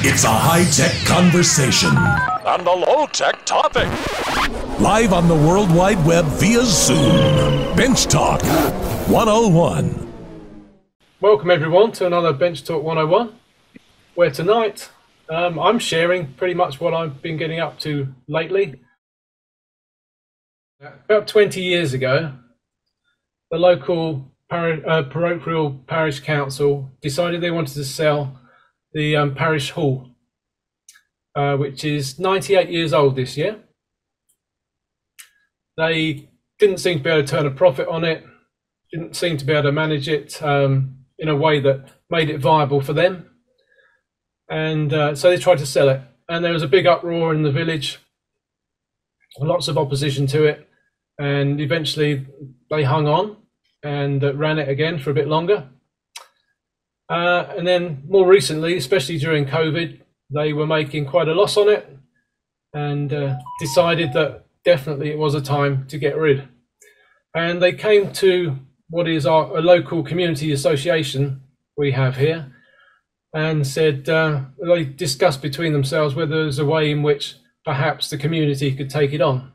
It's a high-tech conversation. And a low-tech topic. Live on the World Wide Web via Zoom. Bench Talk 101. Welcome everyone to another Bench Talk 101, where tonight I'm sharing pretty much what I've been getting up to lately. About 20 years ago, the local parochial parish council decided they wanted to sell the parish hall, which is 98 years old this year. They didn't seem to be able to turn a profit on it, didn't seem to be able to manage it in a way that made it viable for them. And so they tried to sell it. And there was a big uproar in the village, lots of opposition to it. And eventually they hung on and ran it again for a bit longer. And then more recently, especially during COVID, they were making quite a loss on it and decided that definitely it was a time to get rid. And they came to what is a local community association we have here and said, they discussed between themselves whether there's a way in which perhaps the community could take it on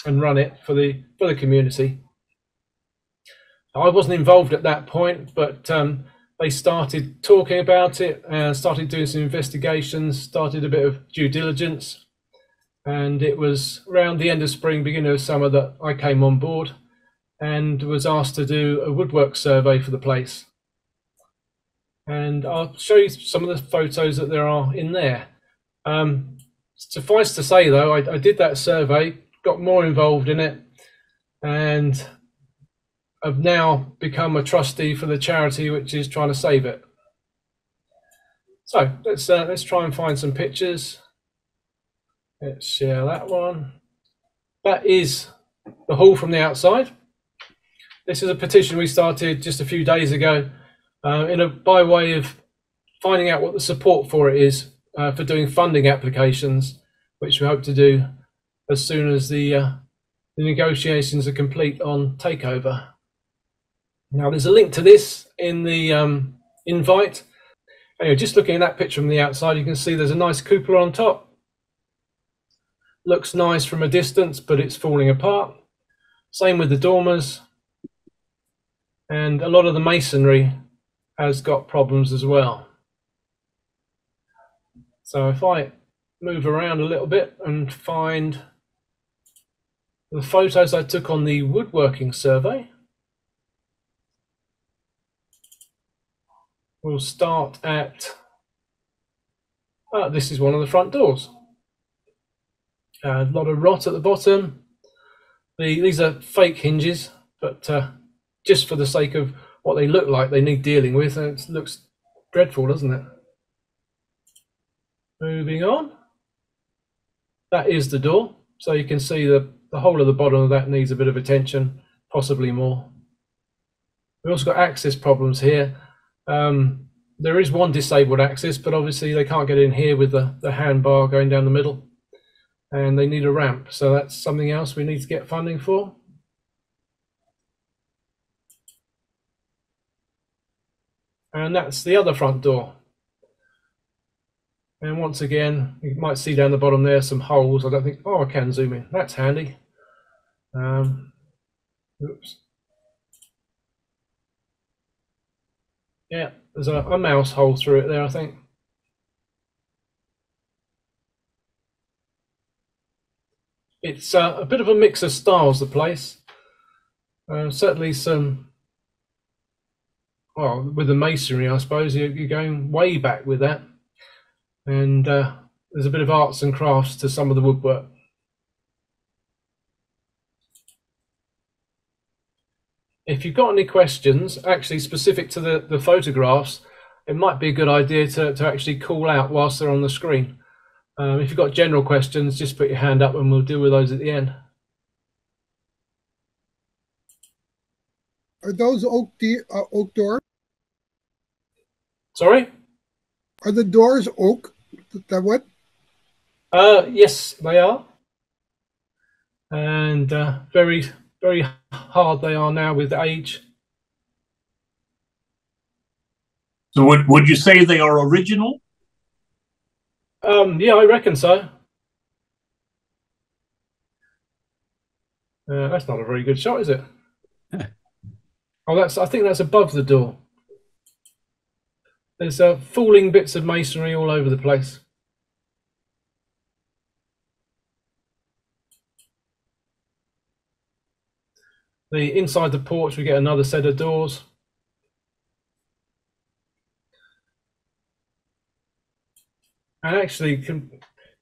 and run it for the community. I wasn't involved at that point, but they started talking about it and started doing some investigations, started a bit of due diligence. And it was around the end of spring, beginning of summer that I came on board and was asked to do a woodwork survey for the place. And I'll show you some of the photos that there are in there. Suffice to say though, I did that survey, got more involved in it, and I've now become a trustee for the charity which is trying to save it. So let's try and find some pictures. Let's share that one. That is the hall from the outside. This is a petition we started just a few days ago by way of finding out what the support for it is for doing funding applications, which we hope to do as soon as the negotiations are complete on takeover. Now there's a link to this in the invite. Anyway, just looking at that picture from the outside, you can see there's a nice cupola on top. Looks nice from a distance, but it's falling apart. Same with the dormers. And a lot of the masonry has got problems as well. So if I move around a little bit and find the photos I took on the woodworking survey, we'll start at, this is one of the front doors. A lot of rot at the bottom. These are fake hinges, but just for the sake of what they look like, they need dealing with. And it looks dreadful, doesn't it? Moving on. That is the door. So you can see the whole of the bottom of that needs a bit of attention, possibly more. We've also got access problems here. There is one disabled access, but obviously they can't get in here with the hand bar going down the middle. And they need a ramp, so that's something else we need to get funding for. And that's the other front door. And once again, you might see down the bottom there some holes. I don't think, oh, I can zoom in. That's handy. Oops. Yeah, there's a mouse hole through it there, I think. It's a bit of a mix of styles, the place. Certainly some, well, with the masonry, I suppose, you're going way back with that. And there's a bit of arts and crafts to some of the woodwork. If you've got any questions, actually specific to the photographs, it might be a good idea to actually call out whilst they're on the screen. If you've got general questions, just put your hand up and we'll deal with those at the end. Are those oak doors? Sorry? Are the doors oak? That what? Yes, they are. And very, very hard they are now with age. So would you say they are original? Yeah, I reckon so. That's not a very good shot, is it? Oh, I think that's above the door. There's falling bits of masonry all over the place. Inside the porch, we get another set of doors. And actually,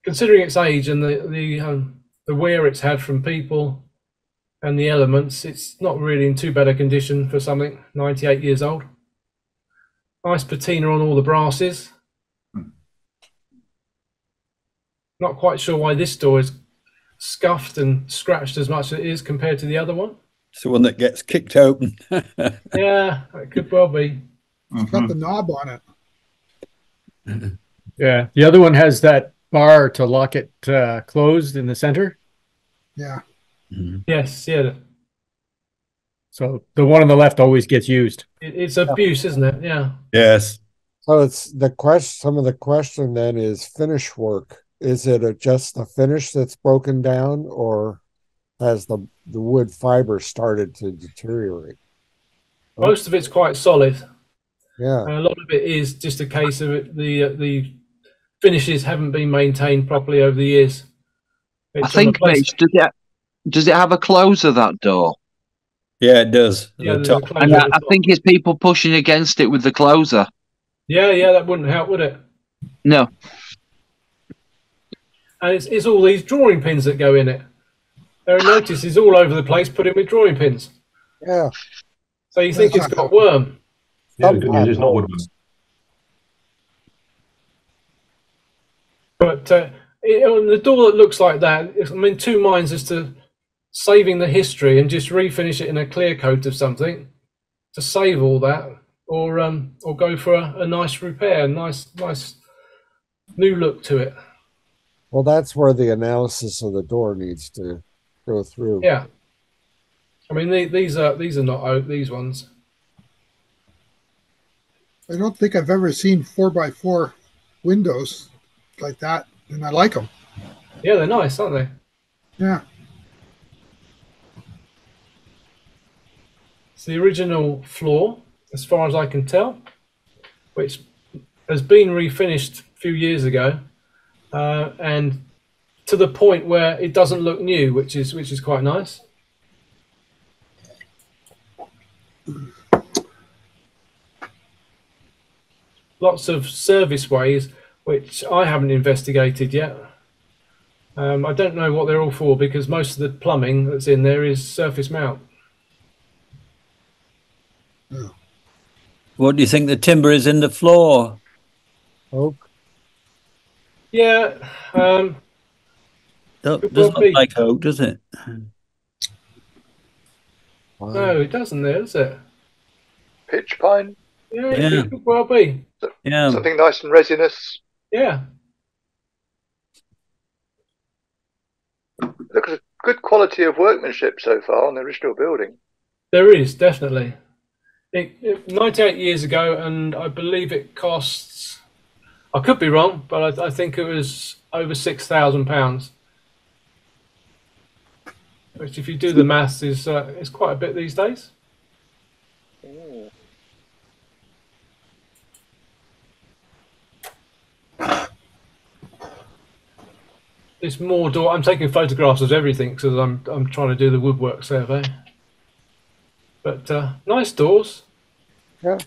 considering its age and the wear it's had from people and the elements, it's not really in too bad a condition for something 98 years old. Nice patina on all the brasses. Not quite sure why this door is scuffed and scratched as much as it is compared to the other one. It's the one that gets kicked open. Yeah, it could well be. It's got the knob on it. Yeah, the other one has that bar to lock it closed in the center. Yeah. Yes, yeah. So the one on the left always gets used. It's abuse, isn't it? Yeah. Yes. So it's the question. Some of the question then is finish work. Is it just the finish that's broken down, or has the wood fiber started to deteriorate? Most of it's quite solid. Yeah. A lot of it is just a case of the finishes haven't been maintained properly over the years. I think, Mitch, does it have a closer, that door? Yeah, it does. Yeah, The top. And I think it's people pushing against it with the closer. Yeah, that wouldn't help, would it? No. And it's all these drawing pins that go in it. There are notices all over the place put in with drawing pins. Yeah. So you think it's got worm. Yeah, the good news is not woodworm. But on the door that looks like that, I'm in two minds as to saving the history and just refinish it in a clear coat of something to save all that, or go for a nice repair, nice new look to it. Well, that's where the analysis of the door needs to go through. Yeah. I mean, these are not oak, these ones. I don't think I've ever seen 4x4 windows like that, and I like them. Yeah, they're nice, aren't they? Yeah. It's the original floor, as far as I can tell, which has been refinished a few years ago, and to the point where it doesn't look new, which is quite nice. Lots of service ways, which I haven't investigated yet. I don't know what they're all for, because most of the plumbing that's in there is surface mount. What do you think the timber is in the floor? Oak. Yeah. Doesn't look like oak, does it? No, it doesn't there, does it? Pitch pine. Yeah, it could well be. Yeah. Something nice and resinous. Yeah. Look at a good quality of workmanship so far on the original building. There is, definitely. 98 years ago, and I believe it costs, I could be wrong, but I think it was over £6,000. Which, if you do the maths, is quite a bit these days. There's more door. I'm taking photographs of everything because I'm trying to do the woodwork survey. But nice doors. Yeah.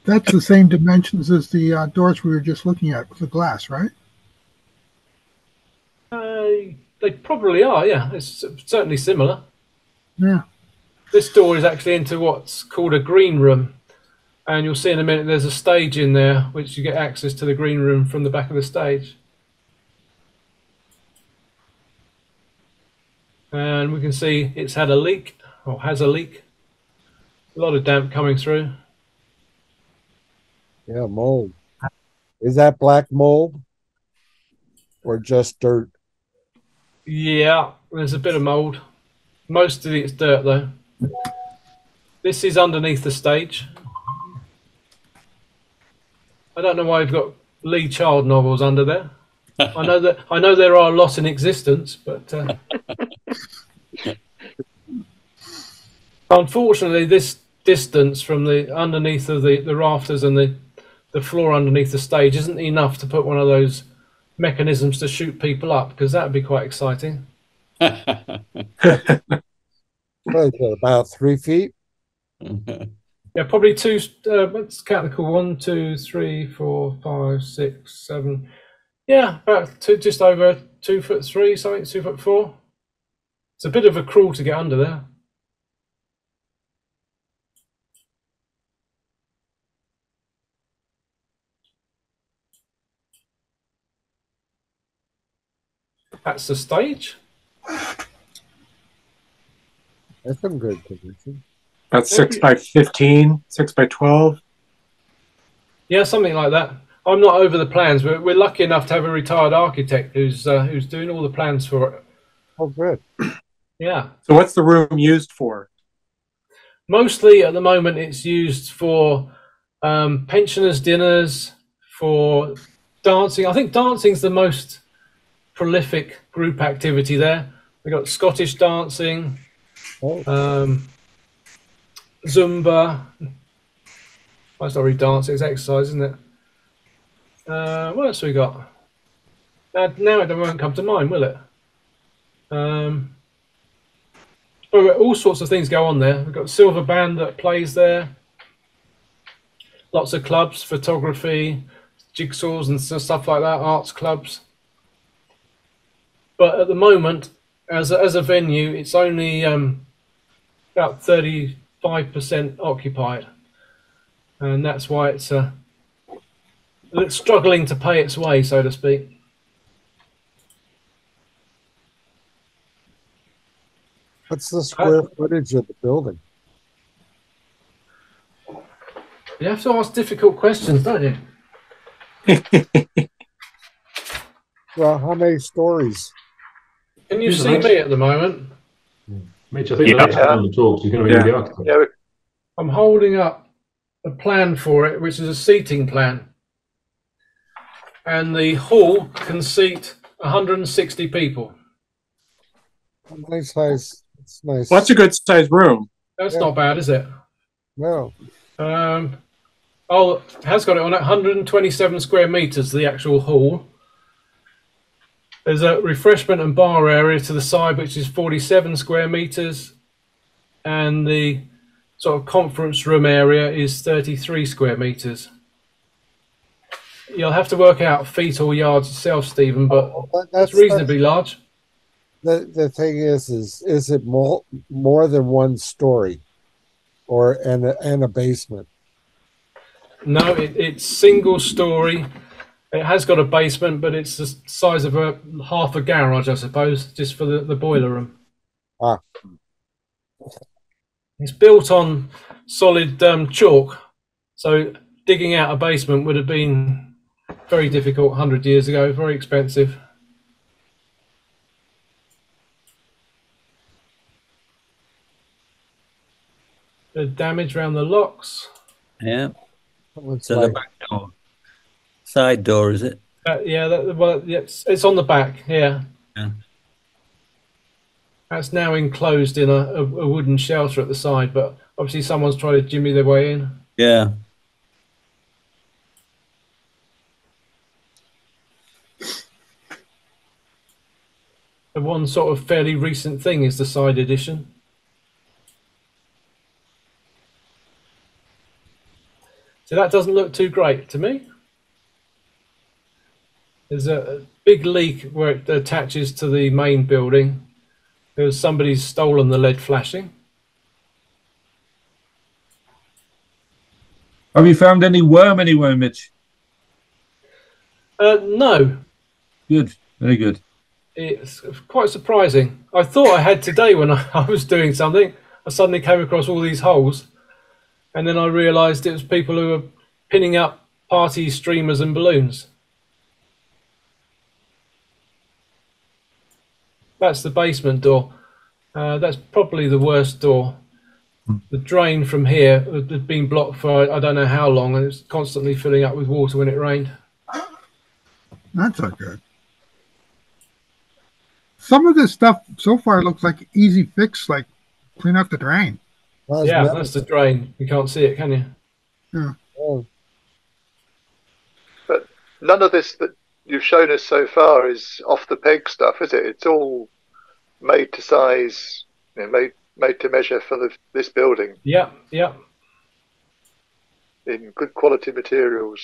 That's the same dimensions as the doors we were just looking at with the glass, right? They probably are, yeah. It's certainly similar. Yeah. This door is actually into what's called a green room. And you'll see in a minute there's a stage in there, which you get access to the green room from the back of the stage. And we can see it's had a leak, or has a leak. A lot of damp coming through. Yeah, mold. Is that black mold or just dirt? Yeah, there's a bit of mold. Most of it's dirt, though. This is underneath the stage. I don't know why you've got Lee Child novels under there. I know there are a lot in existence, but unfortunately, this distance from the underneath of the rafters and the floor underneath the stage isn't enough to put one of those mechanisms to shoot people up, because that would be quite exciting. What is it, about 3 feet? Yeah, probably two. Let's count the call. 1, 2, 3, 4, 5, 6, 7. Yeah, about two, just over 2'3", something, 2'4". It's a bit of a crawl to get under there. That's the stage. That's some good position. That's 6 by 15, 6 by 12. Yeah, something like that. I'm not over the plans. We're lucky enough to have a retired architect who's doing all the plans for it. Oh, good. Yeah. So what's the room used for? Mostly at the moment it's used for pensioners' dinners, for dancing. I think dancing's the most prolific group activity there. We've got Scottish dancing, Zumba. Well, it's not really dancing, it's exercise, isn't it? What else have we got? Now it won't come to mind, will it? All sorts of things go on there. We've got Silver Band that plays there. Lots of clubs, photography, jigsaws and stuff like that, arts clubs. But at the moment, as a venue, it's only about 35% occupied. And that's why it's struggling to pay its way, so to speak. What's the square footage of the building? You have to ask difficult questions, don't you? Well, how many stories? Can you see me at the moment? Mitch, I think the next time the talks is going to be the architect. Yeah, I'm holding up a plan for it, which is a seating plan. And the hall can seat 160 people. Nice size. It's nice. Well, that's a good sized room. That's not bad, is it? No. Oh, it has got it on at 127 square meters, the actual hall. There's a refreshment and bar area to the side, which is 47 square meters. And the sort of conference room area is 33 square meters. You'll have to work out feet or yards yourself, Stephen, but it's reasonably large. The thing is it more than one story, or and a basement? No, it's single story. It has got a basement, but it's the size of half a garage, I suppose, just for the boiler room. Ah. It's built on solid chalk, so digging out a basement would have been very difficult 100 years ago, very expensive. The damage around the locks. Yeah. So the back door. Side door, is it? Yeah, well, it's on the back, yeah. That's now enclosed in a wooden shelter at the side, but obviously someone's tried to jimmy their way in. Yeah. The one sort of fairly recent thing is the side addition. So that doesn't look too great to me. There's a big leak where it attaches to the main building. There's somebody's stolen the lead flashing. Have you found any worm anywhere, Mitch? No. Good, very good. It's quite surprising. I thought I had today when I was doing something. I suddenly came across all these holes, and then I realised it was people who were pinning up party streamers and balloons. That's the basement door. That's probably the worst door. The drain from here had been blocked for I don't know how long, and it's constantly filling up with water when it rained. That's not good. Some of this stuff so far looks like easy fix, like clean out the drain. Well, Yeah, that's the drain. You can't see it, can you? Yeah. Oh, But none of this that you've shown us so far is off the peg stuff, is it? It's all made to size, made to measure for this building. Yeah, yeah. In good quality materials.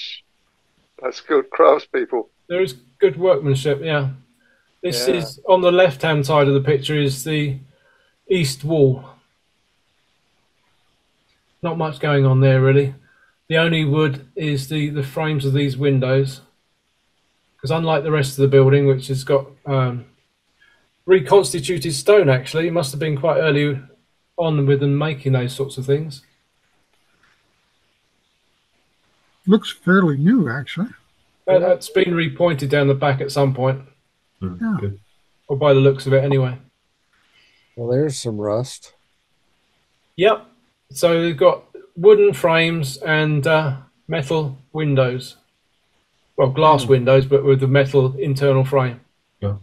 That's good craftspeople. There is good workmanship, yeah. This is, on the left-hand side of the picture, is the east wall. Not much going on there, really. The only wood is the frames of these windows. Because unlike the rest of the building, which has got reconstituted stone, actually, it must have been quite early on with them making those sorts of things. Looks fairly new, actually. That's been repointed down the back at some point. Yeah. Good. Or by the looks of it, anyway. well, there's some rust. Yep. So they've got wooden frames and metal windows. Well, glass windows, but with the metal internal frame. Yeah.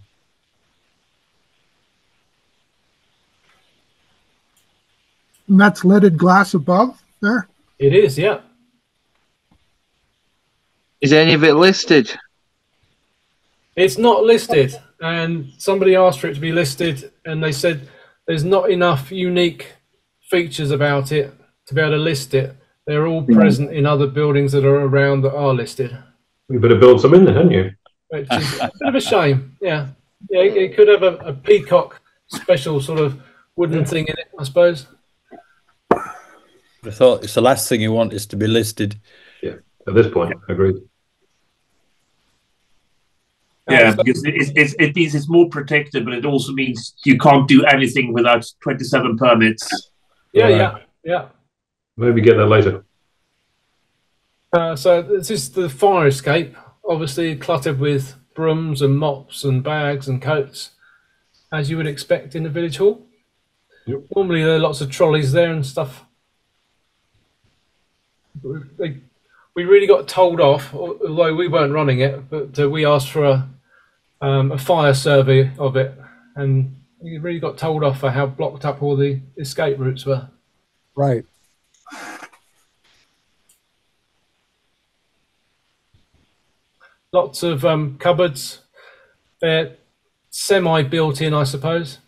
And that's leaded glass above there. It is, yeah. Is any of it listed? It's not listed, and somebody asked for it to be listed, and they said there's not enough unique features about it to be able to list it. They're all present in other buildings that are around that are listed. You better build some in there, haven't you? Which is a bit of a shame, yeah. Yeah, it could have a Peacock special sort of wooden thing in it, I suppose. I thought it's the last thing you want is to be listed. Yeah, at this point, agreed. Yeah, because it means it's more protected, but it also means you can't do anything without 27 permits. Yeah, yeah. Maybe get that later. So this is the fire escape, obviously cluttered with brooms and mops and bags and coats, as you would expect in a village hall. Yep. Normally there are lots of trolleys there and stuff. We really got told off, although we weren't running it, but we asked for a fire survey of it, and we really got told off for how blocked up all the escape routes were. Right. Lots of cupboards. They're semi-built in, I suppose.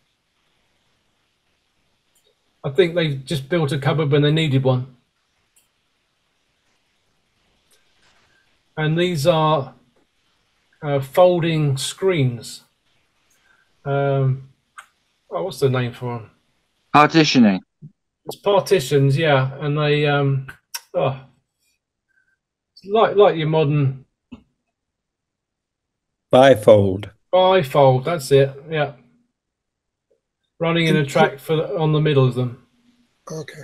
I think they just built a cupboard when they needed one. And these are folding screens. What's the name for them? Partitioning. It's partitions, yeah, and they like your modern bifold. Bifold, that's it. Yeah, running in a track on the middle of them. Okay.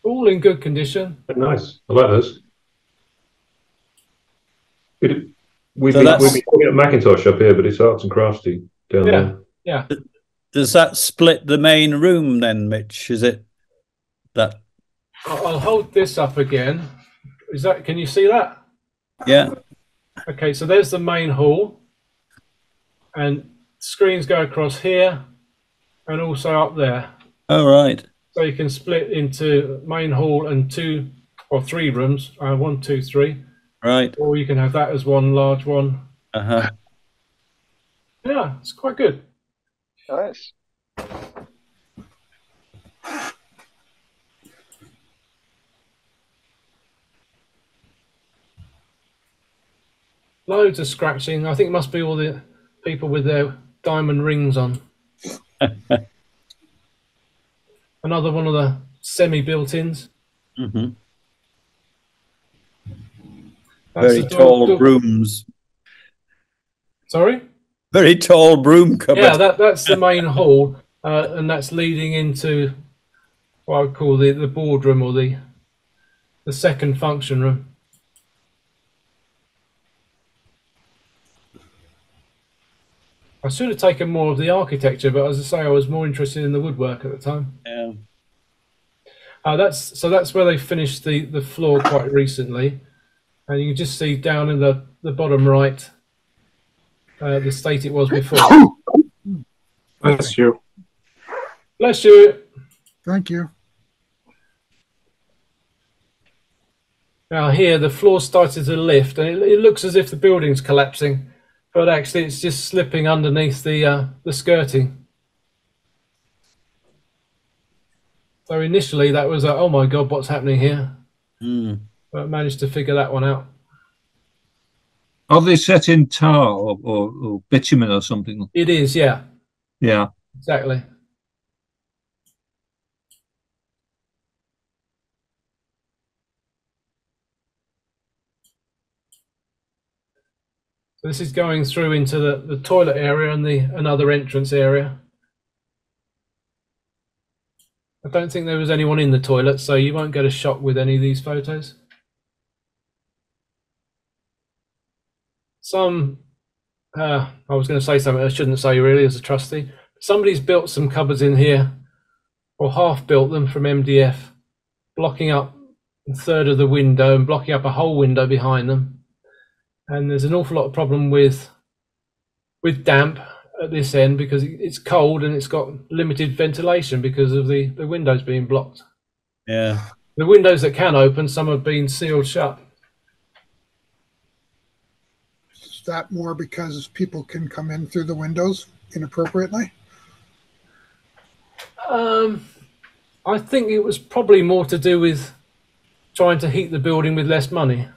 All in good condition. Nice. I like those. We've So been looking at Macintosh up here, but it's arts and crafty down there. Yeah. Does that split the main room then, Mitch? Is it that? I'll hold this up again. Is that? Can you see that? Yeah. Okay, so there's the main hall, and screens go across here, and also up there. Oh, right. So you can split into main hall and 2 or 3 rooms. 1, 2, 3. Right. Or you can have that as one large one. Uh-huh. Yeah, it's quite good. Nice. Loads of scratching. I think it must be all the people with their diamond rings on. Another one of the semi-built-ins. Mm-hmm. Very tall brooms. Sorry? Very tall broom cupboard. Yeah, that's the main hall, and that's leading into what I would call the boardroom or the second function room. I should have taken more of the architecture, but as I say, I was more interested in the woodwork at the time. Yeah. That's where they finished the floor quite recently, and you can just see down in the the bottom right, the state it was before. Bless you. Bless you. Thank you. Now here, the floor started to lift, and it looks as if the building's collapsing, but actually it's just slipping underneath the skirting. So initially that was oh my God, what's happening here? But I managed to figure that one out. Are they set in tar or bitumen or something? It is, yeah. Yeah. Exactly. So this is going through into the toilet area and another entrance area. I don't think there was anyone in the toilet, so you won't get a shot with any of these photos. I was going to say something I shouldn't say really as a trustee. Somebody's built some cupboards in here, or half built them from MDF, blocking up a third of the window and blocking up a whole window behind them. And there's an awful lot of problem with damp at this end because it's cold and it's got limited ventilation because of the windows being blocked. Yeah. The windows that can open, some have been sealed shut. Is that more because people can come in through the windows inappropriately? I think it was probably more to do with trying to heat the building with less money.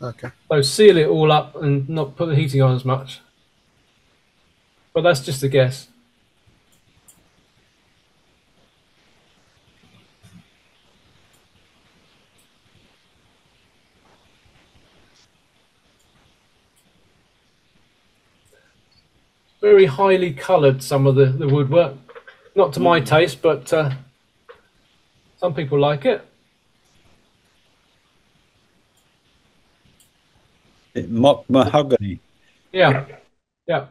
Okay. So seal it all up and not put the heating on as much. But that's just a guess. Very highly coloured, some of the woodwork. Not to my taste, but some people like it. Mock mahogany. Yeah, yeah.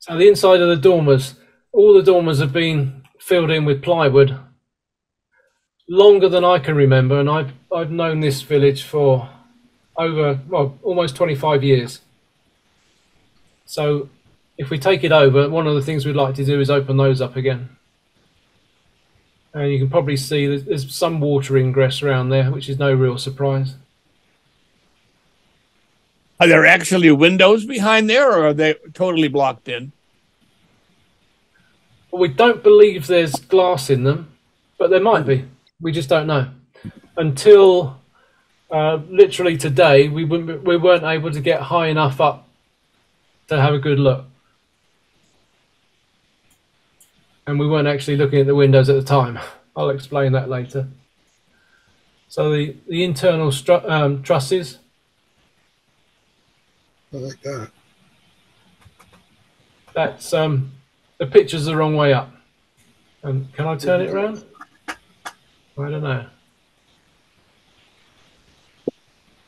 So the inside of the dormers, all the dormers have been filled in with plywood longer than I can remember, and I've known this village for almost 25 years. So if we take it over, one of the things we'd like to do is open those up again. And you can probably see there's some water ingress around there, which is no real surprise. Are there actually windows behind there, or are they totally blocked in? Well, we don't believe there's glass in them, but there might be. We just don't know. Until literally today, we weren't able to get high enough up to have a good look. And we weren't actually looking at the windows at the time. I'll explain that later. So the internal trusses. I like that. That's the picture's the wrong way up. And can I turn it around? I don't know.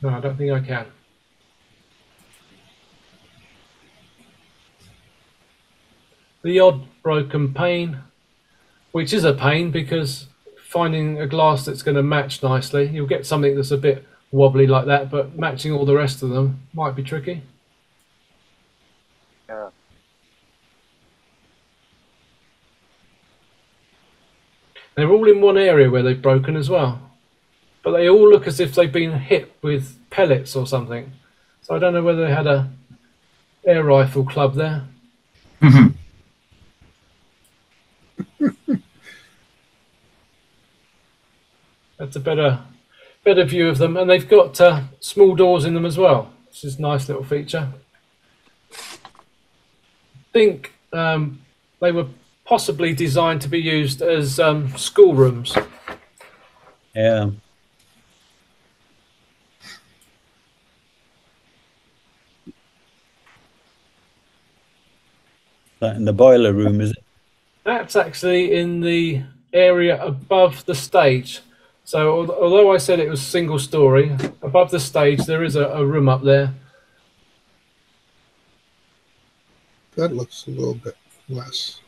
No, I don't think I can. The odd broken pane, which is a pain because finding a glass that's going to match nicely, you'll get something that's a bit wobbly like that, but matching all the rest of them might be tricky. Yeah. They're all in one area where they've broken as well, but they all look as if they've been hit with pellets or something. So I don't know whether they had a air rifle club there. That's a better view of them, and they've got small doors in them as well, which is a nice little feature. I think they were possibly designed to be used as schoolrooms. Yeah. That in the boiler room, is it? That's actually in the area above the stage. So although I said it was single story, above the stage there is a room up there. That looks a little bit less.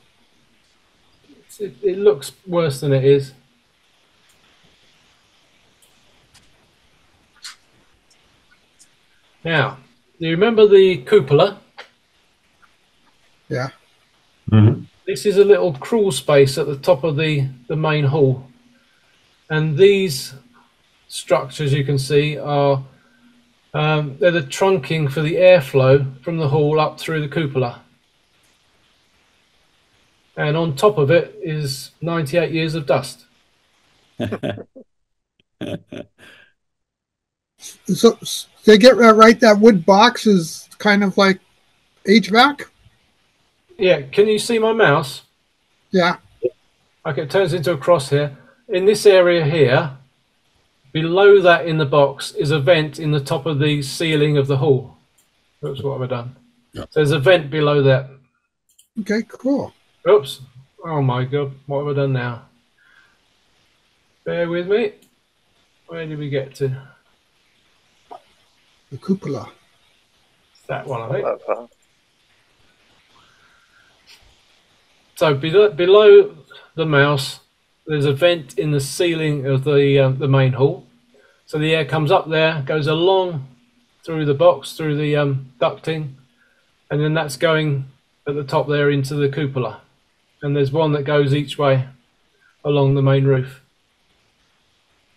It looks worse than it is. Now, do you remember the cupola? Yeah. Mm-hmm. This is a little crawl space at the top of the main hall. And these structures you can see are they're the trunking for the airflow from the hall up through the cupola. And on top of it is 98 years of dust. So they get right. That wood box is kind of like HVAC. Yeah, can you see my mouse? Yeah. Okay, it turns into a cross here. In this area here, below that in the box is a vent in the top of the ceiling of the hall. Oops, what have I done? So there's a vent below that. Okay, cool. Oops. Oh my God, what have I done now? Bear with me. Where did we get to? The cupola. That one, I think. So below the mouse, there's a vent in the ceiling of the main hall. So the air comes up there, goes along through the box, through the ducting, and then that's going at the top there into the cupola. And there's one that goes each way along the main roof.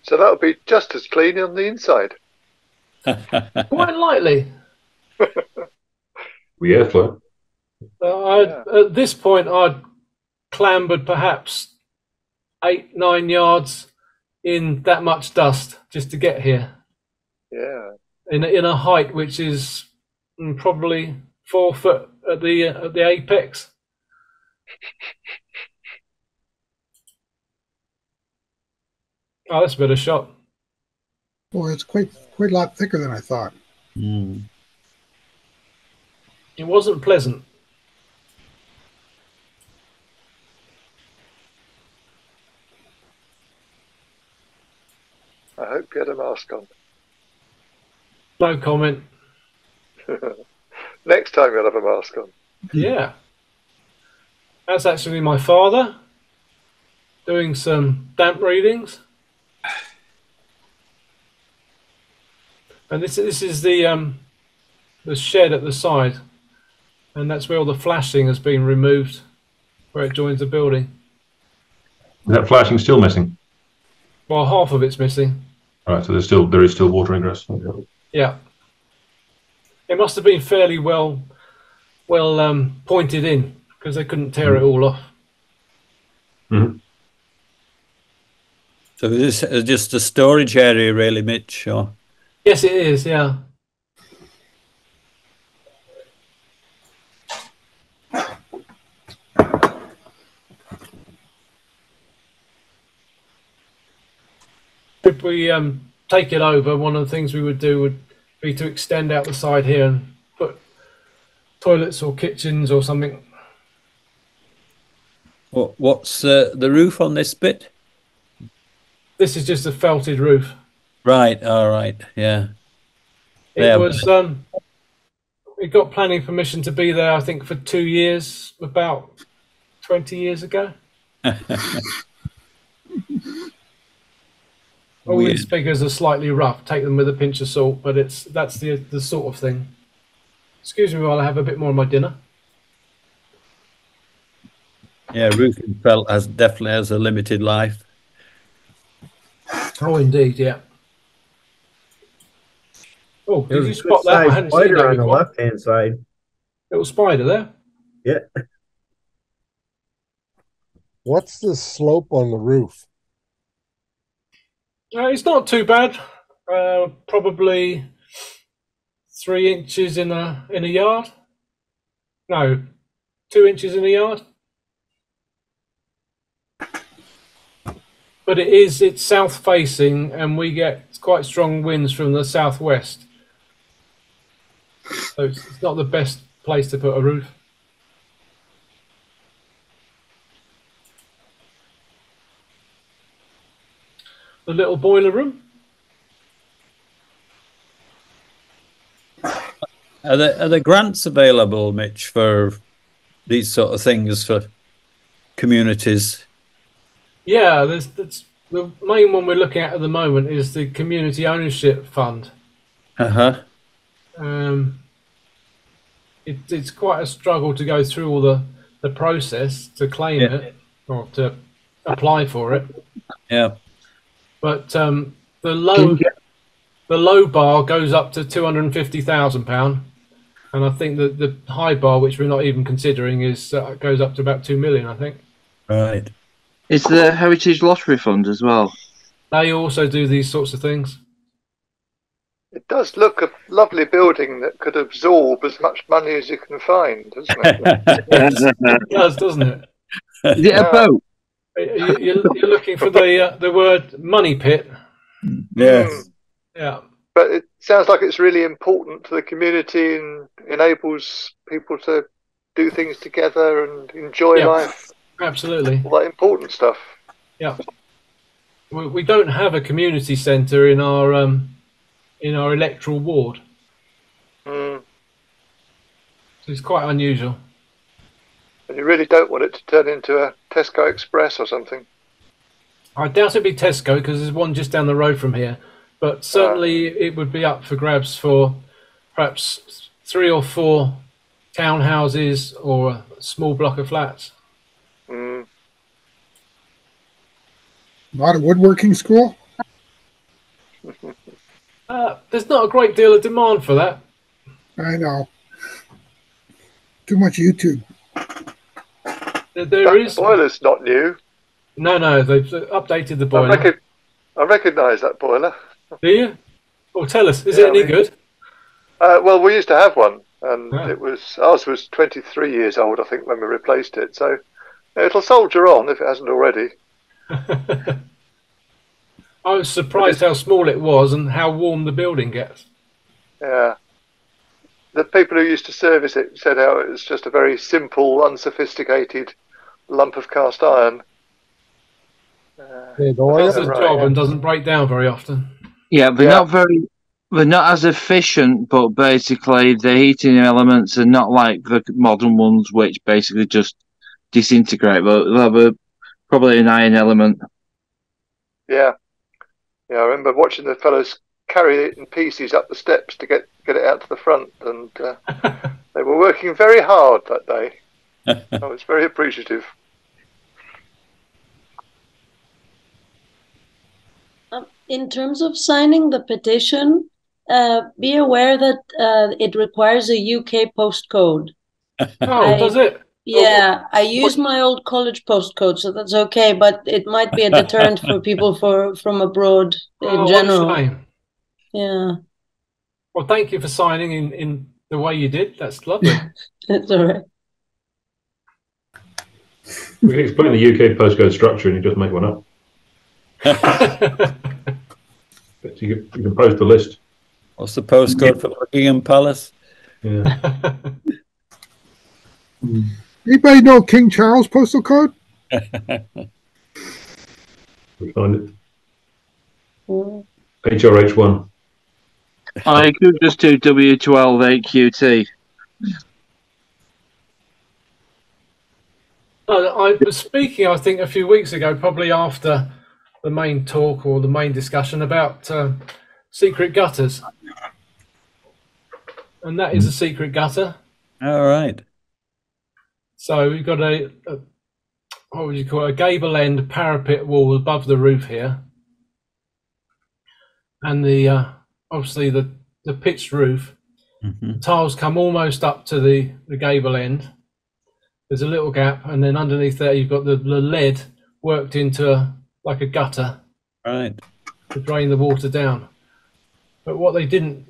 So that would be just as clean on the inside. Quite lightly. We airflow. At this point, I'd clambered perhaps 8-9 yards in that much dust just to get here. Yeah. In a height which is probably 4 foot at the apex. Oh, that's a better shot. Boy, it's quite a lot thicker than I thought. Mm. It wasn't pleasant. I hope you had a mask on. No comment. Next time you'll have a mask on. Yeah. That's actually my father doing some damp readings. And this is the shed at the side, and that's where all the flashing has been removed, where it joins the building. Is that flashing still missing? Well, half of it's missing. All right, so there is still water ingress. Yeah. It must have been fairly well pointed in because they couldn't tear it all off. Mm-hmm. So this is just a storage area, really, Mitch? Or? Yes, it is. Yeah. If we take it over, one of the things we would do would be to extend out the side here and put toilets or kitchens or something. What's the roof on this bit? This is just a felted roof. Right. All right. Yeah. It was. It got planning permission to be there, I think, for 2 years, about 20 years ago. All these figures are slightly rough. Take them with a pinch of salt, but that's the sort of thing. Excuse me while I have a bit more of my dinner. Yeah, roofing felt definitely has a limited life. Oh, indeed, yeah. Oh, did you a spot that? I hadn't seen spider that on the before. left-hand side. Little spider there. Yeah. What's the slope on the roof? It's not too bad. Probably 3 inches in a yard. No, 2 inches in a yard. But it's south facing, and we get quite strong winds from the southwest. So it's not the best place to put a roof. The little boiler room. Are there grants available, Mitch, for these sort of things for communities? Yeah, that's the main one we're looking at the moment is the community ownership fund. It's quite a struggle to go through all the process to claim it or to apply for it. Yeah. But the low bar goes up to £250,000, and I think that the high bar, which we're not even considering, is goes up to about 2 million. I think. Right. Is the Heritage Lottery Fund as well? They also do these sorts of things. It does look a lovely building that could absorb as much money as you can find, doesn't it? It does, doesn't it? Is it a boat? You're looking for the word money pit. Yes. Yeah. But it sounds like it's really important to the community and enables people to do things together and enjoy life. Absolutely. All that important stuff. Yeah. We don't have a community centre in our electoral ward. So it's quite unusual. And you really don't want it to turn into a Tesco Express or something. I doubt it'd be Tesco because there's one just down the road from here. But certainly it would be up for grabs for perhaps 3 or 4 townhouses or a small block of flats. Not a woodworking school? There's not a great deal of demand for that. I know. Too much YouTube. There is. The boiler's not new. No, they've updated the boiler. I recognise that boiler. Do you? Well, tell us, is it any good? Well, we used to have one, and ours was 23 years old, I think, when we replaced it. So it'll soldier on if it hasn't already. I was surprised how small it was and how warm the building gets. Yeah. The people who used to service it said how it was just a very simple, unsophisticated lump of cast iron. It does the job and doesn't break down very often. Yeah, they're not as efficient, but basically the heating elements are not like the modern ones, which basically just disintegrate. But they'll have probably an iron element. Yeah, I remember watching the fellows carry it in pieces up the steps to get it out to the front, and they were working very hard that day. I was very appreciative. In terms of signing the petition, be aware that it requires a UK postcode. Does it? Yeah, I use my old college postcode, so that's okay, but it might be a deterrent for people from abroad in general. What a shame. Yeah. Well, thank you for signing in the way you did. That's lovely. That's all right. We can explain the UK postcode structure and you just make one up. But you can post a list. What's the postcode for Buckingham Palace? Yeah. Anybody know King Charles postal code? We find it. HRH1. I could just do W12 8QT. I was speaking, I think, a few weeks ago, probably after the main talk or the main discussion about secret gutters. And that is a secret gutter. All right. So we've got what would you call it, a gable end parapet wall above the roof here. And obviously the pitched roof. The tiles come almost up to the gable end. There's a little gap, and then underneath there you've got the lead worked into like a gutter, right, to drain the water down. But what they didn't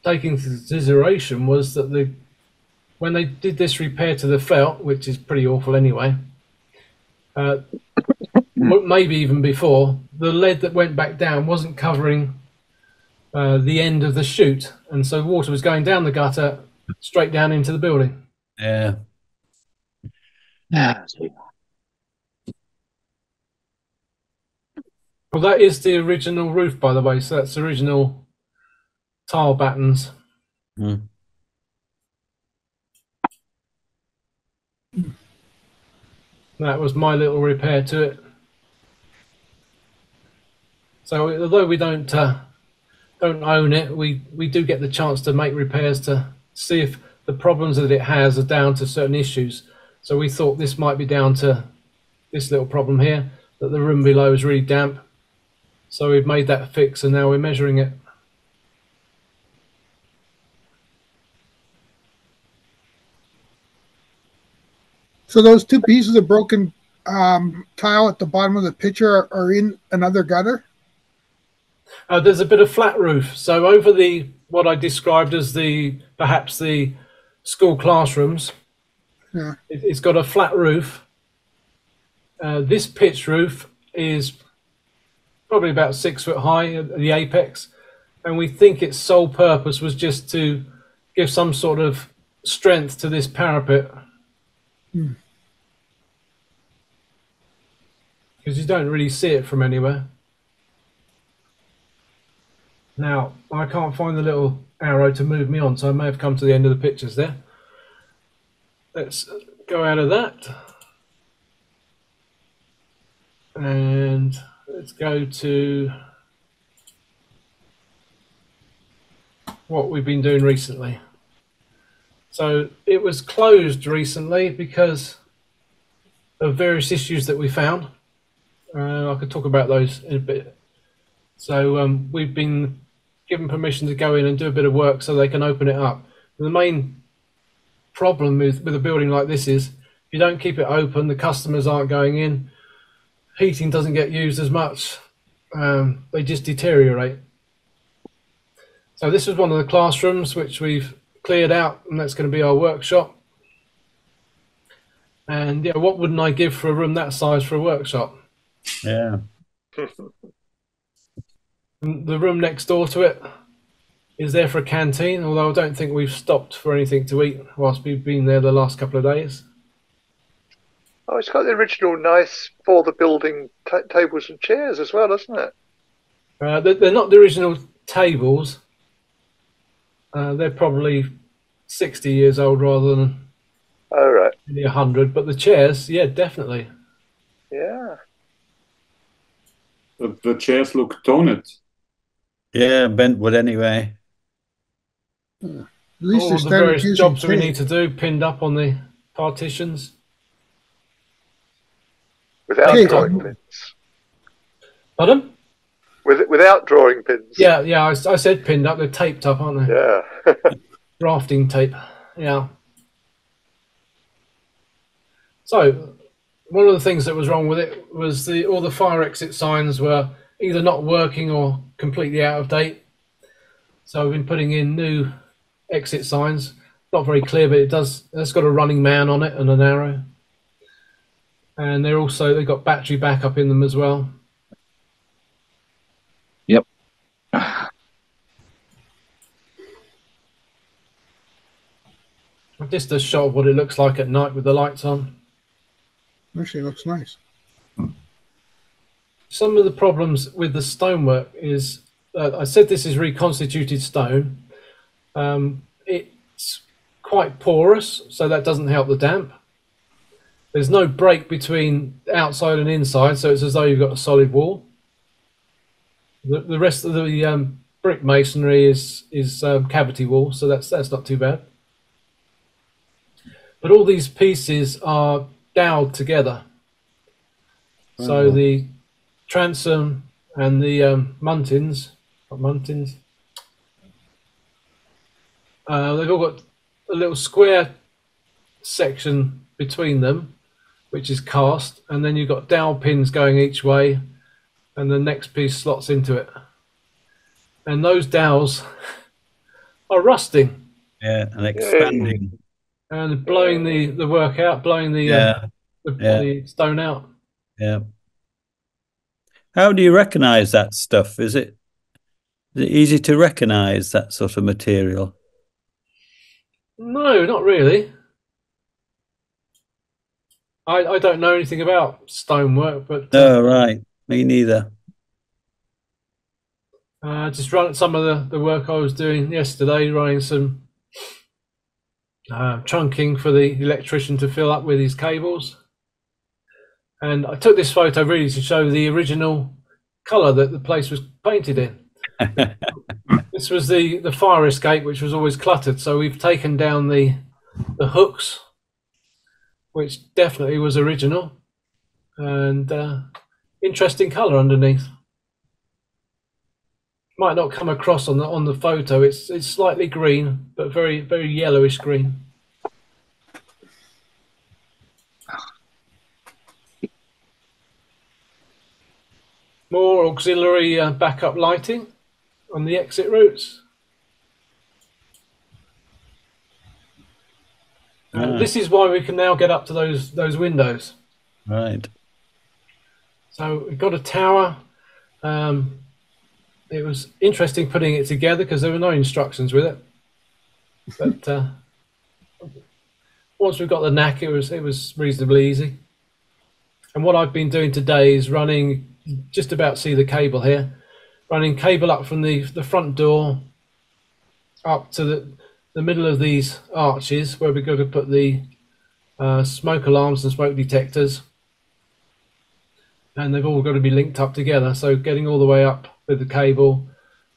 take into consideration was that when they did this repair to the felt, which is pretty awful anyway, maybe even before, the lead that went back down wasn't covering the end of the chute, and so water was going down the gutter straight down into the building. Yeah. Well, that is the original roof, by the way, so that's the original tile battens. That was my little repair to it. So although we don't own it, we do get the chance to make repairs to see if the problems that it has are down to certain issues. So we thought this might be down to this little problem here, that the room below is really damp. So we've made that fix, and now we're measuring it. So those two pieces of broken tile at the bottom of the picture are in another gutter? There's a bit of flat roof. So over the what I described as perhaps the school classrooms, yeah, it's got a flat roof. This pitch roof is probably about 6 foot high at the apex, and we think its sole purpose was just to give some sort of strength to this parapet. Because you don't really see it from anywhere. Now, I can't find the little arrow to move me on, so I may have come to the end of the pictures there. Let's go out of that. And let's go to what we've been doing recently. So it was closed recently because of various issues that we found. I could talk about those in a bit. So we've been given permission to go in and do a bit of work so they can open it up. The main problem with a building like this is if you don't keep it open, the customers aren't going in, heating doesn't get used as much, they just deteriorate. So this is one of the classrooms which we've cleared out, and that's going to be our workshop. And yeah, what wouldn't I give for a room that size for a workshop? Yeah. And the room next door to it is there for a canteen, although I don't think we've stopped for anything to eat whilst we've been there the last couple of days. Oh, it's got the original nice for the building tables and chairs as well, isn't it? They're not the original tables. They're probably 60 years old rather than maybe 100. But the chairs, yeah, definitely. Yeah. The chairs look toned. Yeah, bentwood anyway. At least all the various jobs that we need to do pinned up on the partitions. Without drawing pins. Pardon? Without drawing pins. Yeah, I said pinned up. They're taped up, aren't they? Yeah. Rafting tape. Yeah. So, one of the things that was wrong with it was all the fire exit signs were either not working or completely out of date. So we've been putting in new exit signs. Not very clear, but it's got a running man on it and an arrow. And they've got battery backup in them as well. Yep. Just a shot of what it looks like at night with the lights on. Actually, it looks nice. Some of the problems with the stonework is, I said this is reconstituted stone. It's quite porous, so that doesn't help the damp. There's no break between outside and inside, so it's as though you've got a solid wall. The rest of the brick masonry is cavity wall, so that's not too bad. But all these pieces are doweled together. So the transom and the muntins, they've all got a little square section between them, which is cast, and then you've got dowel pins going each way, and the next piece slots into it. And those dowels are rusting. Yeah, and expanding. And blowing the work out, blowing the stone out. Yeah. How do you recognize that stuff? Is it easy to recognize that sort of material? No, not really. I don't know anything about stonework, but no, right, me neither. Just run some of the work I was doing yesterday, running some trunking for the electrician to fill up with his cables. And I took this photo really to show the original colour that the place was painted in. This was the fire escape, which was always cluttered. So we've taken down the hooks, which definitely was original, and interesting colour underneath. Might not come across on the photo. It's slightly green, but very yellowish green. More auxiliary backup lighting on the exit routes. This is why we can now get up to those windows. Right. So we've got a tower. It was interesting putting it together because there were no instructions with it. But once we got the knack, it was reasonably easy. And what I've been doing today is running, just about see the cable here, running cable up from the front door up to the middle of these arches where we're going to put the smoke alarms and smoke detectors. And they've all got to be linked up together. So getting all the way up with the cable,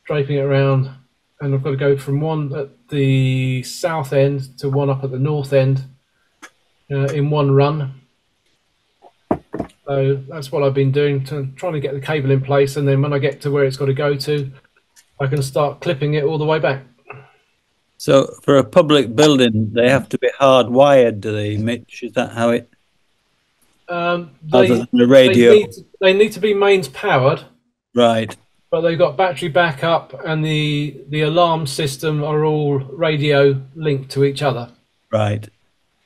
draping it around, and I've got to go from one at the south end to one up at the north end in one run. So that's what I've been doing, trying to get the cable in place, and then when I get to where it's got to go to, I can start clipping it all the way back. So for a public building, they have to be hardwired, do they, Mitch? Is that how it... other than the radio? They need to be mains powered. Right. But they've got battery backup, and the alarm system are all radio linked to each other. Right.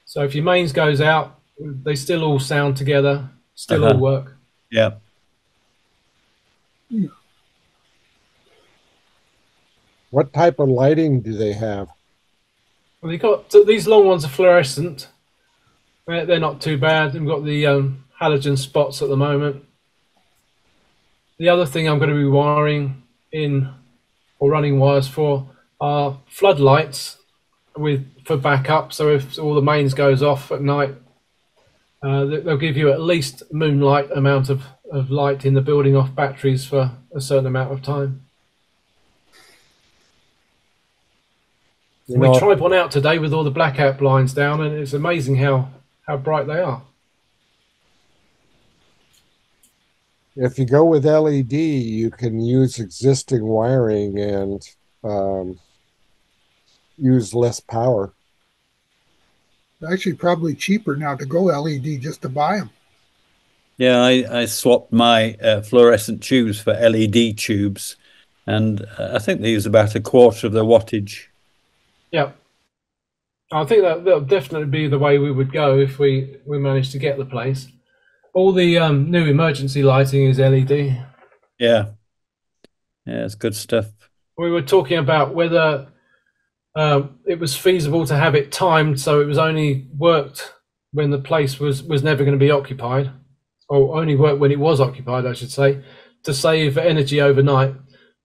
So if your mains goes out, they still all sound together, still all work. Yeah. What type of lighting do they have? Well, you've got these long ones are fluorescent. They're not too bad. We've got the halogen spots at the moment. The other thing I'm going to be wiring in, or running wires for, are floodlights for backup. So if all the mains goes off at night, they'll give you at least moonlight amount of light in the building off batteries for a certain amount of time. We tried one out today with all the blackout blinds down, and it's amazing how bright they are. If you go with LED, you can use existing wiring and use less power. Actually, probably cheaper now to go LED just to buy them. Yeah, I swapped my fluorescent tubes for LED tubes, and I think they use about a quarter of the wattage. Yeah, I think that'll definitely be the way we would go if we managed to get the place. All the new emergency lighting is LED. Yeah, it's good stuff. We were talking about whether it was feasible to have it timed so it was only worked when the place was never going to be occupied, or only worked when it was occupied, I should say, to save energy overnight.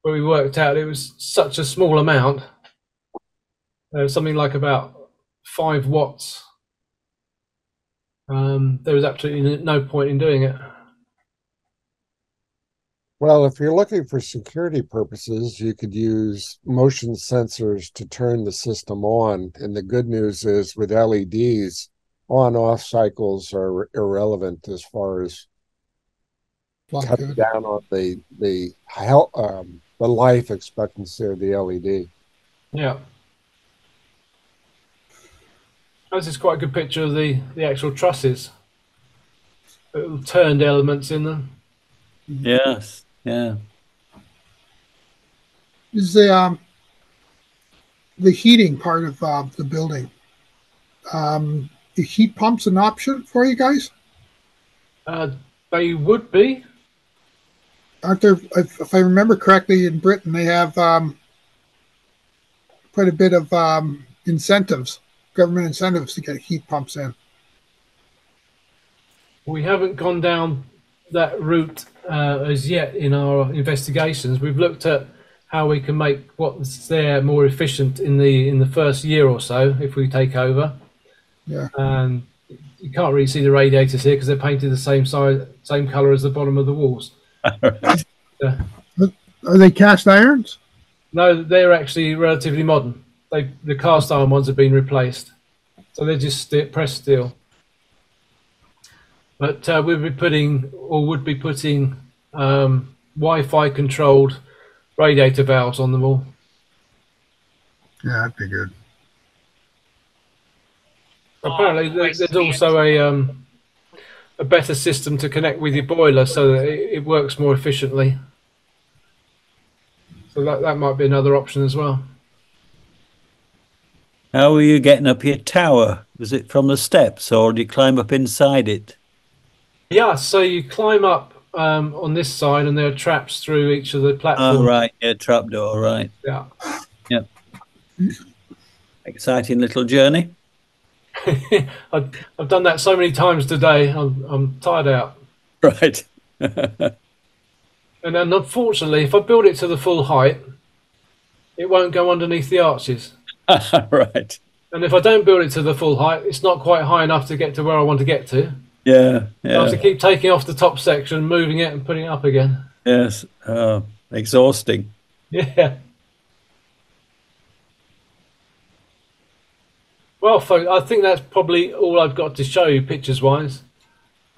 But we worked out it was such a small amount. Something like about 5 watts. There was absolutely no point in doing it. Well, if you're looking for security purposes, you could use motion sensors to turn the system on. And the good news is with LEDs, on-off cycles are irrelevant as far as cutting down on the life expectancy of the LED. Yeah. This is quite a good picture of the actual trusses. Little turned elements in them. Yes, yeah. Is the heating part of the building? The heat pumps an option for you guys? They would be. Aren't there? If I remember correctly, in Britain they have quite a bit of incentives. Government incentives to get heat pumps in. We haven't gone down that route as yet in our investigations. We've looked at how we can make what's there more efficient in the first year or so if we take over. Yeah. And you can't really see the radiators here because they're painted the same size, same colour as the bottom of the walls. Yeah. Are they cast irons? No, they're actually relatively modern. The cast iron ones have been replaced, so they're just pressed steel. But we'll be putting, or would be putting, Wi-Fi controlled radiator valves on them all. Yeah, that'd be good. Apparently, there's also a better system to connect with your boiler so that it works more efficiently. So that might be another option as well. How were you getting up your tower? Was it from the steps, or did you climb up inside it? Yeah, so you climb up on this side, and there are traps through each of the platforms. Oh, right, yeah, trapdoor, right. Yeah. Yep. Exciting little journey. I've done that so many times today. I'm tired out. Right. And then, unfortunately, if I build it to the full height, it won't go underneath the arches. Right. And if I don't build it to the full height, it's not quite high enough to get to where I want to get to. Yeah, yeah. So I have to keep taking off the top section, moving it, and putting it up again. Yes. Exhausting. Yeah. Well, folks, I think that's probably all I've got to show you pictures-wise.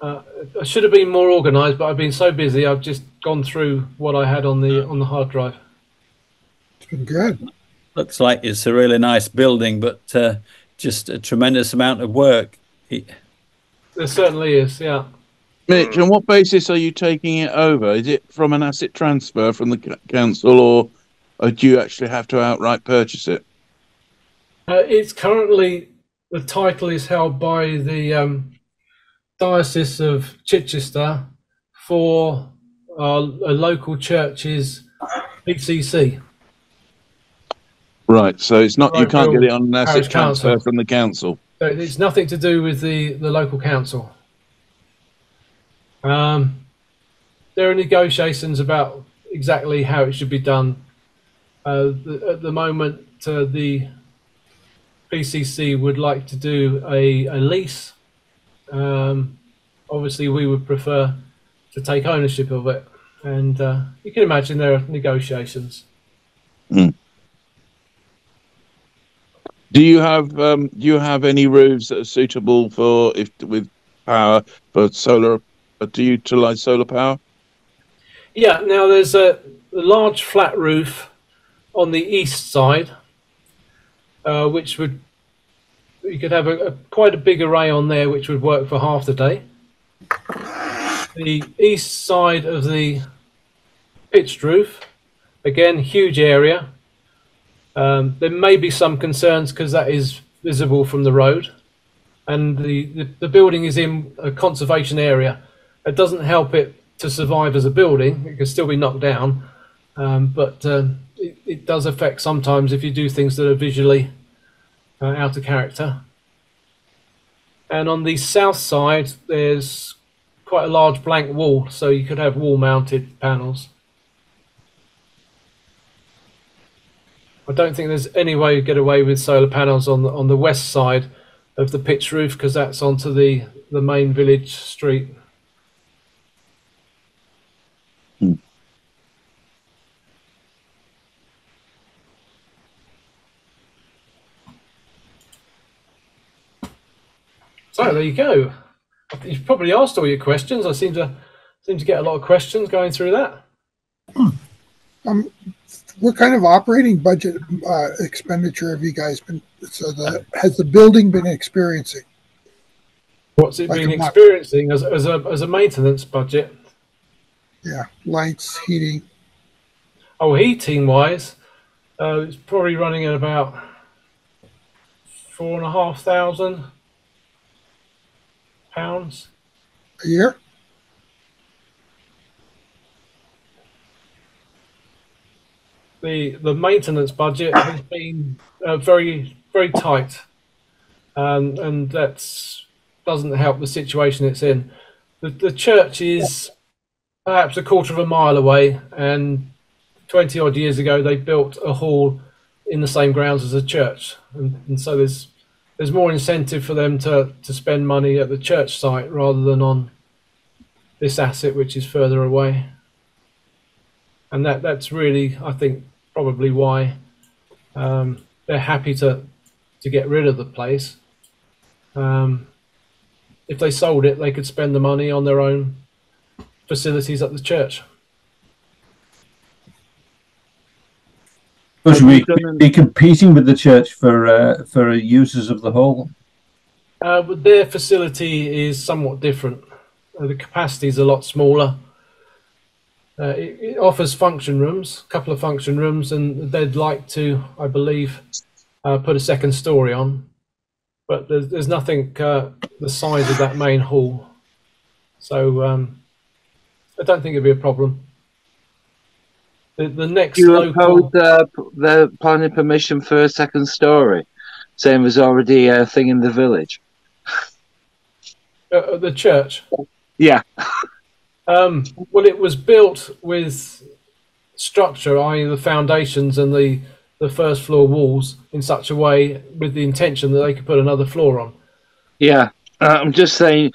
I should have been more organised, but I've been so busy. I've just gone through what I had on the hard drive. It's been good. Looks like it's a really nice building, but just a tremendous amount of work. There certainly is, yeah. Mitch, on what basis are you taking it over? Is it from an asset transfer from the council, or do you actually have to outright purchase it? It's currently, the title is held by the Diocese of Chichester for a local church's PCC. Right, so it's not, you can't get it on an asset Parish transfer Council. from the council. So it's nothing to do with the local council. There are negotiations about exactly how it should be done. At the moment, the PCC would like to do a lease. Obviously, we would prefer to take ownership of it, and you can imagine there are negotiations. Mm. Do you have any roofs that are suitable for with power for solar to utilize solar power? Yeah, now there's a large flat roof on the east side, which would, you could have quite a big array on there, which would work for half the day. The east side of the pitched roof, again, huge area. There may be some concerns because that is visible from the road, and the building is in a conservation area. It doesn't help it to survive as a building. It can still be knocked down, but it does affect sometimes if you do things that are visually out of character. And on the south side, there's quite a large blank wall, so you could have wall-mounted panels. I don't think there's any way you get away with solar panels on the west side of the pitched roof, because that's onto the main village street. So there you go. You've probably asked all your questions. I seem to get a lot of questions going through that. What kind of operating budget expenditure have you guys been? Has the building been experiencing? What's it been experiencing as a maintenance budget? Yeah, lights, heating. Oh, heating wise, it's probably running at about £4,500 a year. The maintenance budget has been very, very tight, and that doesn't help the situation it's in. The church is perhaps a quarter of a mile away, and 20 odd years ago they built a hall in the same grounds as a church, and so there's more incentive for them to spend money at the church site rather than on this asset which is further away. and that's really, I think, probably why they're happy to get rid of the place. If they sold it, they could spend the money on their own facilities at the church. Should we be competing with the church for users of the hall? But their facility is somewhat different. The capacity is a lot smaller. It offers function rooms, a couple of function rooms, and they'd like to, I believe, put a second story on. But there's nothing the size of that main hall. So I don't think it'd be a problem. The next local... They're planning permission for a second story, same as already a thing in the village. The church? Yeah. Well, it was built with structure, i.e. the foundations and the first floor walls, in such a way with the intention that they could put another floor on. Yeah. I'm just saying,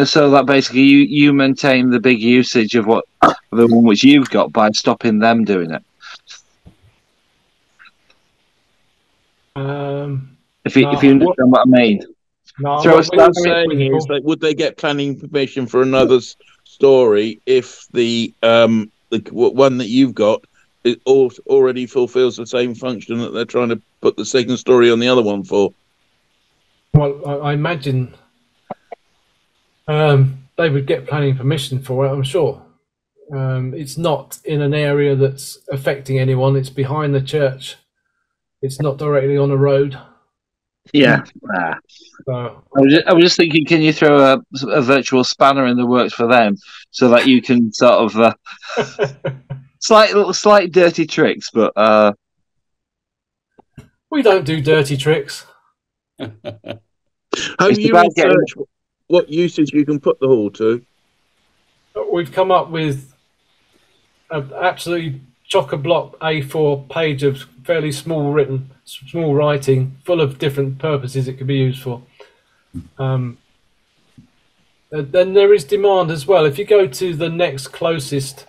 so that basically you maintain the big usage of the one which you've got by stopping them doing it. If you understand what I mean. No, what I'm saying is that would they get planning permission for another story if the one that you've got already fulfills the same function that they're trying to put the second story on the other one for? Well, I imagine they would get planning permission for it, I'm sure. It's not in an area that's affecting anyone. It's behind the church. It's not directly on a road. Yeah. So, I was just thinking, can you throw a virtual spanner in the works for them so that you can sort of slight dirty tricks, but we don't do dirty tricks. Have you researched what usage you can put the hall to? We've come up with an absolutely chock-a-block A4 page of fairly small writing, full of different purposes it could be used for. Then there is demand as well. If you go to the next closest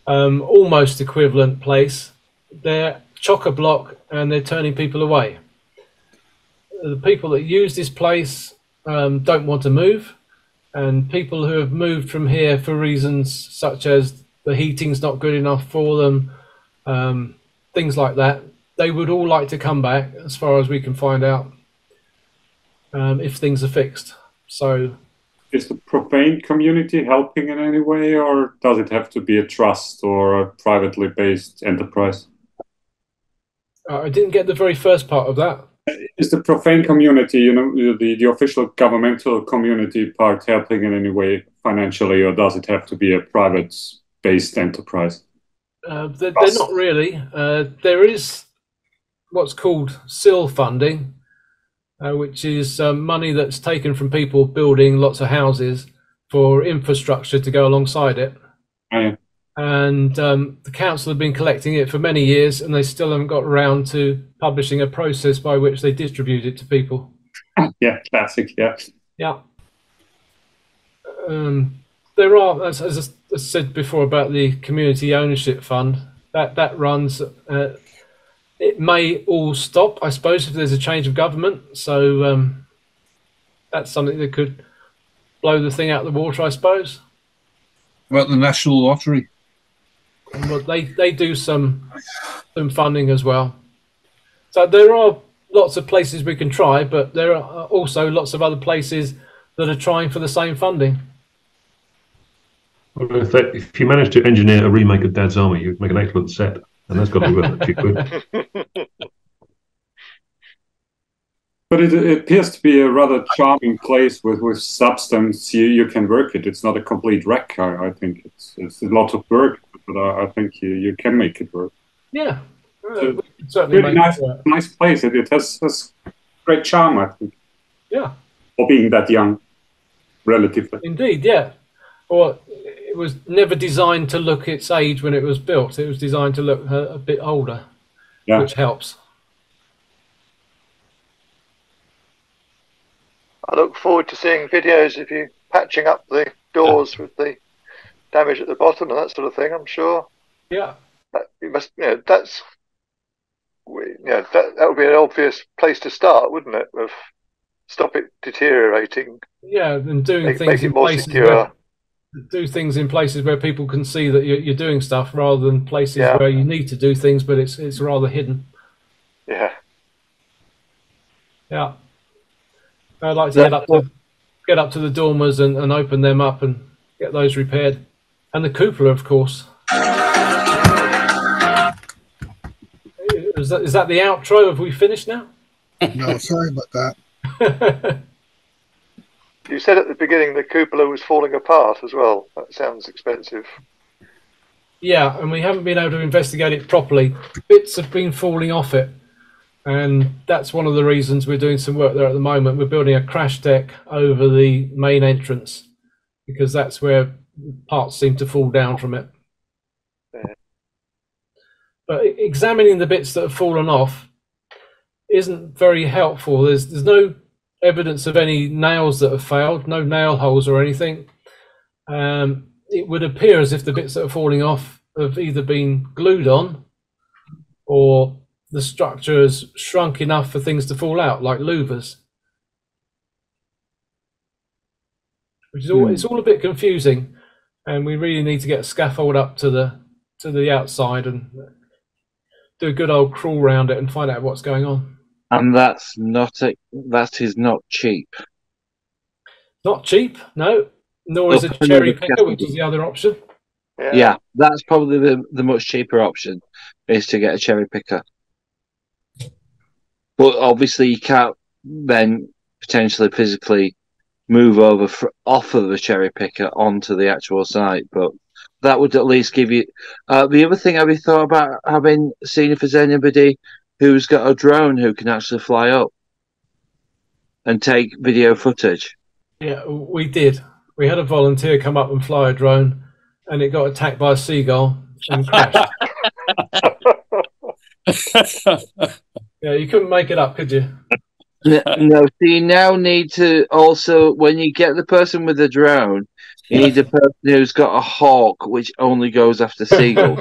almost equivalent place, they're chock-a-block and they're turning people away. The people that use this place don't want to move, and people who have moved from here for reasons such as the heating's not good enough for them, things like that, they would all like to come back, as far as we can find out, if things are fixed. So, is the profane community helping in any way, or does it have to be a trust or a privately based enterprise? I didn't get the very first part of that. Is the profane community, the official governmental community part, helping in any way financially, or does it have to be a private-based enterprise? They're not really. There is what's called SIL funding, which is money that's taken from people building lots of houses for infrastructure to go alongside it. Yeah. And the council have been collecting it for many years, and they still haven't got around to publishing a process by which they distribute it to people. Yeah, classic, yeah. Yeah. There are, as I said before about the community ownership fund, that runs, it may all stop, I suppose, if there's a change of government. So that's something that could blow the thing out of the water, I suppose. About the National Lottery? Well, they do some funding as well. So there are lots of places we can try, but there are also lots of other places that are trying for the same funding. Well, if you manage to engineer a remake of Dad's Army, you'd make an excellent set, and that's got to be worth a few quid. But it appears to be a rather charming place with substance. You can work it. It's not a complete wreck. I think it's a lot of work, but I think you can make it work. Yeah, certainly really nice place. It has great charm, I think. Yeah. For being that young, relatively. Indeed, yeah. Well, it was never designed to look its age when it was built. It was designed to look a bit older, yeah. Which helps. I look forward to seeing videos of you patching up the doors with the damage at the bottom and that sort of thing, I'm sure. Yeah. You must, that would be an obvious place to start, wouldn't it? Of stop it deteriorating. Yeah, and doing things make in it more places secure. where do things in places where people can see that you're doing stuff, rather than places where you need to do things, but it's rather hidden. Yeah. Yeah. I'd like to get up to the dormers and open them up and get those repaired, and the Koopa, of course. Is that the outro? Have we finished now? No, sorry about that. You said at the beginning the cupola was falling apart as well. That sounds expensive. Yeah, and we haven't been able to investigate it properly. Bits have been falling off it, and that's one of the reasons we're doing some work there at the moment. We're building a crash deck over the main entrance, because that's where parts seem to fall down from it. Yeah. But examining the bits that have fallen off isn't very helpful. There's no evidence of any nails that have failed, no nail holes or anything. It would appear as if the bits that are falling off have either been glued on, or the structure has shrunk enough for things to fall out, like louvers. Which is all, it's all a bit confusing, and we really need to get a scaffold up to the outside and do a good old crawl round it and find out what's going on. And that is not cheap. Not cheap, no. Nor is a cherry picker, which is the other option. Yeah, that's probably the much cheaper option, is to get a cherry picker. But obviously you can't then potentially physically move over off of the cherry picker onto the actual site. But that would at least give you... the other thing, have you thought about seeing if there's anybody who's got a drone who can actually fly up and take video footage? Yeah, we did. We had a volunteer come up and fly a drone, and it got attacked by a seagull and crashed. Yeah, you couldn't make it up, could you? No, so you now need to also, when you get the person with the drone, you need a person who's got a hawk, which only goes after seagulls.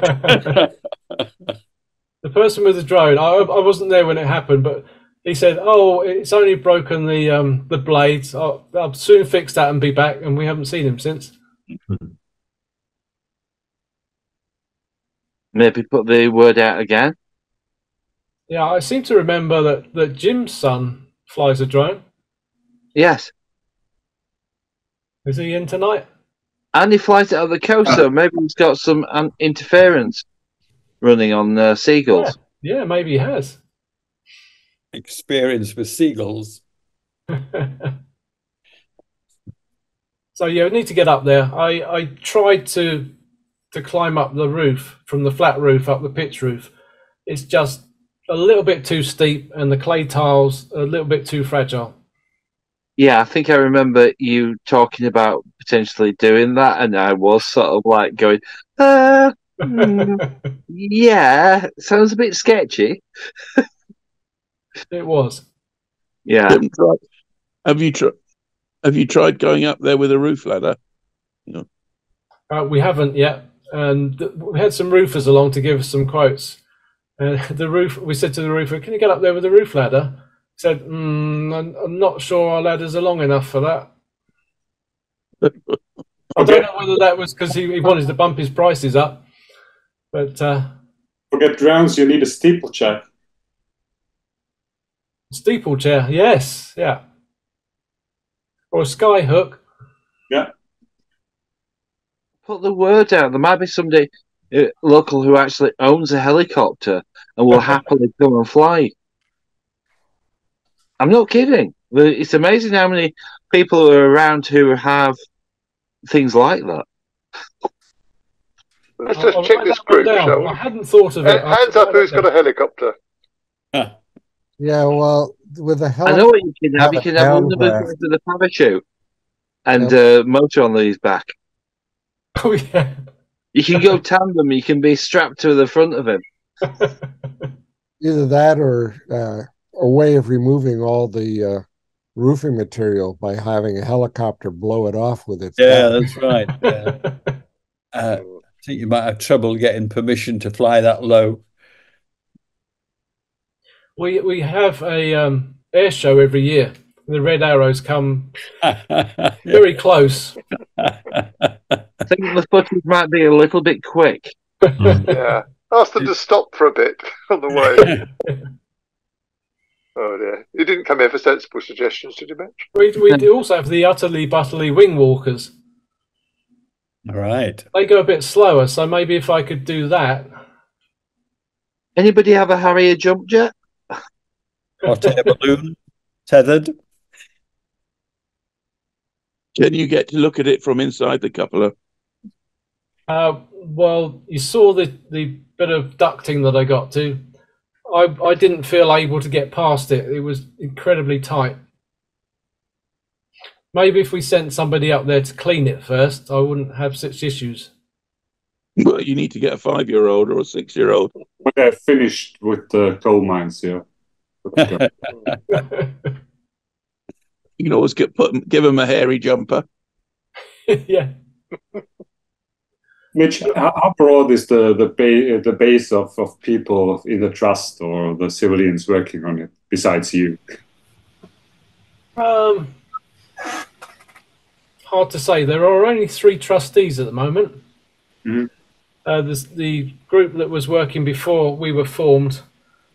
The person with the drone, I wasn't there when it happened, but he said, "Oh, it's only broken the blades. I'll soon fix that and be back." And we haven't seen him since. Maybe put the word out again. Yeah, I seem to remember that Jim's son flies a drone. Yes. Is he in tonight? And he flies it over the coast, so maybe he's got some interference running on seagulls. Yeah, maybe he has. Experience with seagulls. So yeah, we need to get up there. I tried to climb up the roof, from the flat roof up the pitch roof. It's just a little bit too steep, and the clay tiles are a little bit too fragile. Yeah, I think I remember you talking about potentially doing that, and I was sort of like going, yeah, sounds a bit sketchy. It was. Yeah. Have you tried going up there with a roof ladder? No. We haven't yet, and we had some roofers along to give us some quotes. We said to the roofer, "Can you get up there with a roof ladder?" He said, I'm not sure our ladders are long enough for that. I don't know whether that was because he wanted to bump his prices up, but forget drones, you need a steeplechair. Steeplechair, yes, yeah, or a sky hook. Yeah. Put the word out. There might be somebody local who actually owns a helicopter and will happily come and fly. I'm not kidding. It's amazing how many people are around who have things like that. Let's just check this group, shall we? I hadn't thought of it. Hands up who's got a helicopter. Yeah, well, with a helicopter... I know what you can have. You can have one of them with a parachute and a motor on his back. Oh, yeah. You can go tandem. You can be strapped to the front of him. Either that or a way of removing all the roofing material by having a helicopter blow it off with its back. That's right. Yeah. think you might have trouble getting permission to fly that low. We have a air show every year. The red arrows come very close. I think the footage might be a little bit quick. Yeah. Ask them to stop for a bit on the way. Oh dear. You didn't come here for sensible suggestions, did you, Mitch? We do also have the utterly butterly wing walkers. Right. They go a bit slower, so maybe if I could do that. Anybody have a Harrier jump jet? Hot air balloon, tethered. Can you get to look at it from inside the cupola? Well, you saw the bit of ducting that I got to. I didn't feel able to get past it. It was incredibly tight. Maybe if we sent somebody up there to clean it first, I wouldn't have such issues. Well, you need to get a 5-year-old or a 6-year-old. When they're finished with the coal mines, yeah. You can always give them a hairy jumper. Yeah. Mitch, how broad is the base of people in the trust or the civilians working on it besides you? Hard to say. There are only 3 trustees at the moment. The group that was working before we were formed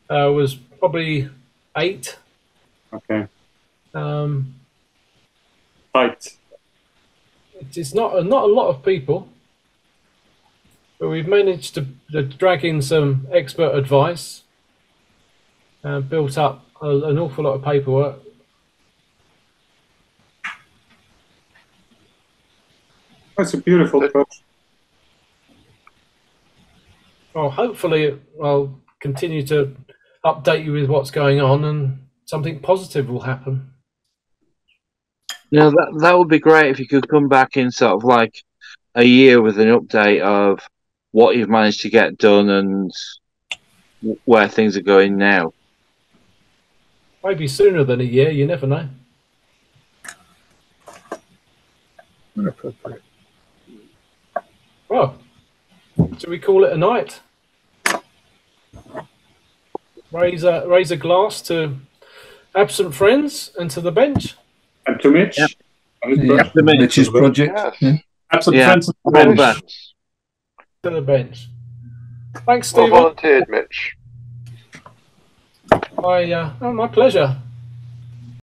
was probably 8. Okay. Right. It's not a lot of people, but we've managed to drag in some expert advice, built up an awful lot of paperwork. That's a beautiful project. Well, hopefully I'll continue to update you with what's going on and something positive will happen. No, that would be great if you could come back in sort of like a year with an update of what you've managed to get done and where things are going now. Maybe sooner than a year, you never know. Well, should we call it a night? Raise a glass to absent friends and to the bench. And to Mitch. Yeah. Mitch's project. Yes. Absent Yeah. friends and the bench. To the bench. Thanks, Well Stephen. volunteered, Mitch. My pleasure.